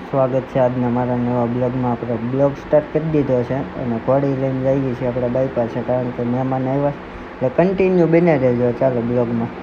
સ્વાગત છે આજના મારા નવા બ્લોગમાં. આપણે બ્લોગ સ્ટાર્ટ કરી દીધો છે અને ઘોડી લઈને જઈએ છીએ આપણે બાઈક પાસે, કારણ કે મહેમાન આવ્યા એટલે કન્ટિન્યુ બને રહેજો ચાલો બ્લોગમાં.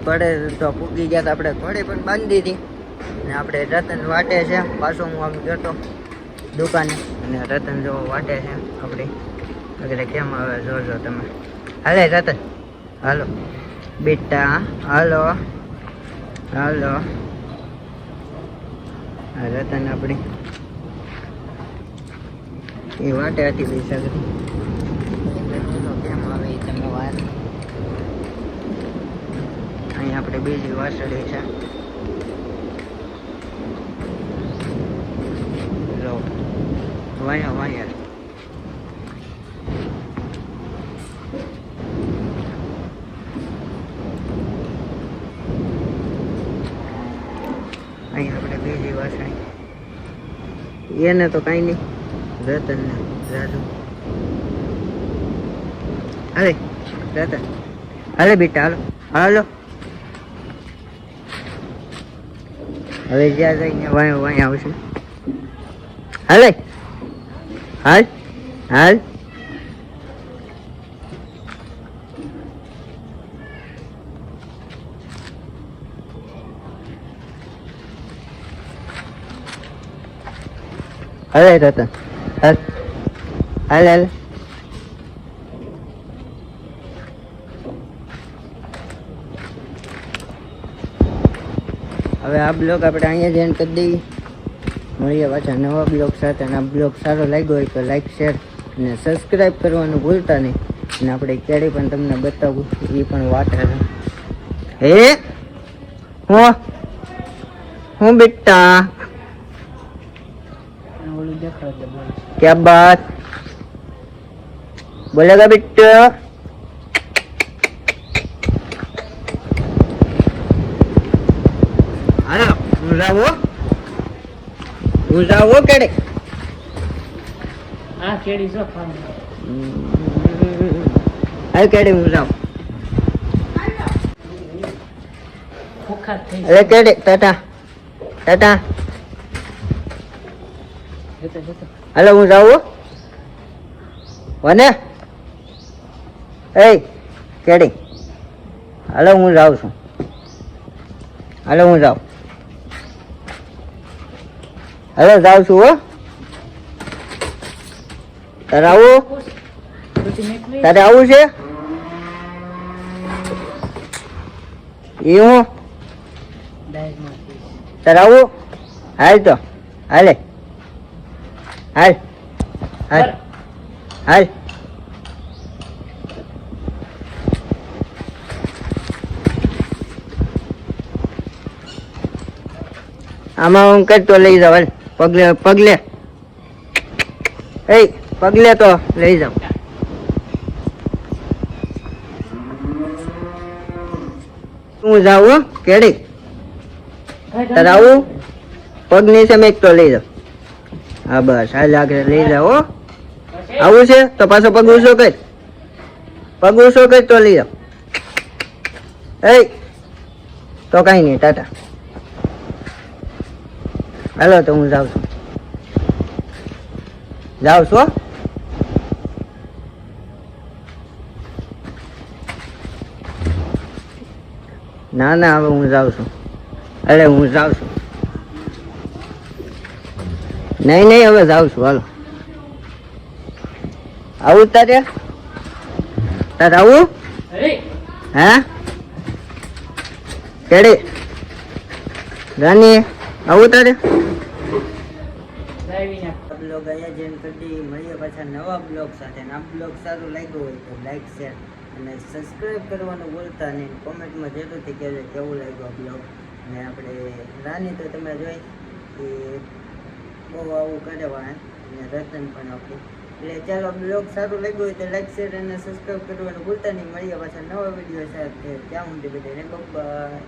ઘોડે તો પૂગી ગયા. આપણે ઘોડે પણ બાંધી દીધી ને આપણે રતન વાટે છે. પાછો હું આમ ગયો તો દુકાને અને રતન જો વાટે છે આપણી વગેરે. કેમ આવે જોજો તમે. હાલે રતન, હાલો બેટા, હાલો હાલો. રતન આપણી એ વાટે હતી પૈસા કરી. કેમ આવે એ તમે વાત. અહીં આપણે બીજી વાસળી છે. જો વાયા વાયા અહીં આપણે બીજી વાસળી. એને તો કઈ નહીં, રતન ને રાજુ. હાલે રતન, હાલે બેટા, હાલો હાલો. હવે જ્યાં જઈને વાય વાય આવશે. હાલે હાલ હાલ. હાલે રતન, હાલ હાલ હાલ. હવે આ બ્લોગ આપણે અહીંયા જ એન્ડ કરી દઈએ. મળીએ પાછા નવા બ્લોગ સાથે. અને આ બ્લોગ સારો લાગ્યો હોય તો લાઈક, શેર અને સબસ્ક્રાઈબ કરવાનું ભૂલતા નહીં. અને આપણે કેરી પણ તમને બતાવું, એ પણ વાટે છે. હે હું બેટા क्या बात बोलेगा बेटा. अरे હું જાવો કેડે. આ કેડી જો ખાવા. આ કેડે હું જાવ. ભૂખા થઈ. અરે કેડે ટાટા ટાટા. હાલો હું જાઉં. વને એ કેડી, હાલો હું જાઉં છું. હાલો હું જાઉં. હાલો જાઉં છું. હો તારે આવું, તારે આવું છે એ હું તારે આવું. હાલ તો હાલે હાલ હાલ હાલ. આમાં હું કરતો લઈ જાવ. પગલે પગલે એ પગલે તો લઈ જાવ. હું જાઉં કેડી. તારે આવું પગ નીચે મેં તો લઈ જાવ. હા બસ હાલ આગળ લઈ જાઓ. આવું છે તો પાછો પગ ઊંચો કર. પગ ઊંચો કર તો લઈ જાઓ. એ તો કઈ નહીં ટાટા. હાલો તો હું જાઉં છું. જાઉં છું. ના ના હવે હું જાઉં છું. અરે હું જાઉં છું. નહીં નહીં હવે જાઉં છું. હાલો આવું તારે. તારે આવું હે કેડી રાની આવું તારે. બ્લોગ અહીંયા જેમ કરી મળીએ પાછા નવા બ્લોગ સાથે. આ બ્લોગ સારું લાગ્યો હોય તો લાઈક, શેર અને સબસ્ક્રાઈબ કરવાનું ભૂલતા નહીં. કોમેન્ટમાં જરૂરથી કહેજો કેવું લાગ્યો બ્લોગ. અને આપણે રાની તો તમે જોઈ એ બહુ આવું કરે વાળા અને રતન પણ આપણું. એટલે ચાલો બ્લોગ સારું લાગ્યું હોય તો લાઈક, શેર અને સબસ્ક્રાઈબ કરવાનું ભૂલતા નહીં. મળીએ પાછા નવા વિડીયો સાથે. ત્યાં સુધી બધાને બાય.